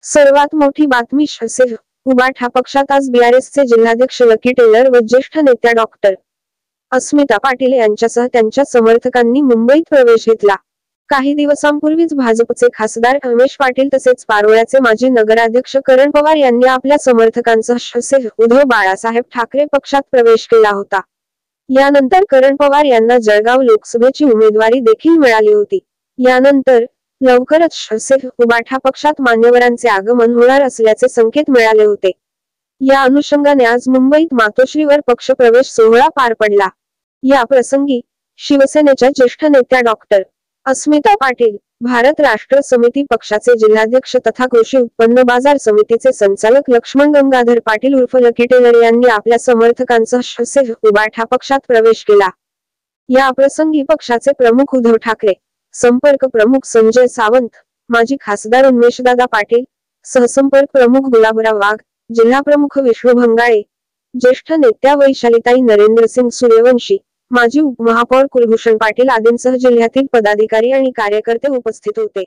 सर्वात मोठी बातमी शिवसेना उभाठा पक्षात आज बीआरएसचे जिल्हाध्यक्ष लकी टेलर व ज्येष्ठ नेत्या डॉक्टर अस्मिता पाटील यांच्यासह त्यांच्या समर्थकांनी मुंबईत प्रवेश घेतला। काही दिवसांपूर्वीच भाजपचे खासदार रमेश पाटील तसेच पारोळ्याचे माजी नगराध्यक्ष करण पवार यांनी आपल्या समर्थकांसह शिवसेना उद्धव बाळासाहेब ठाकरे पक्षात प्रवेश केला होता। यानंतर करण पवार यांना जळगाव लोकसभेची उमेदवारी देखील मिळाली होती। यानंतर लवकरच शिवसेना उभाठा पक्षात मान्यवरांचे आगमन होणार असल्याचे संकेत मिळाले होते। या अनुषंगाने आज मुंबईत मातोश्रीवर पक्षप्रवेश सोहळा पार पडला। या प्रसंगी शिवसेनेच्या ज्येष्ठ नेत्या डॉक्टर अस्मिता पाटील, भारत राष्ट्र समिती पक्षाचे जिल्हाध्यक्ष तथा कृषी उत्पन्न बाजार समितीचे संचालक लक्ष्मण गंगाधर पाटील उर्फ लकी टेलर यांनी आपल्या समर्थकांसह शिवसेना उभाठा पक्षात प्रवेश केला। या प्रसंगी पक्षाचे प्रमुख उद्धव ठाकरे, संपर्क प्रमुख संजय सावंत, माजी खासदार उन्मेषदादा पाटील, सहसंपर्क प्रमुख गुलाबराव वाघ, जिल्हा प्रमुख विष्णू भंगाळे, ज्येष्ठ नेत्या वैशालीताई नरेंद्रसिंग सूर्यवंशी, माजी उपमहापौर कुलभूषण पाटील आदींसह जिल्ह्यातील पदाधिकारी आणि कार्यकर्ते उपस्थित होते।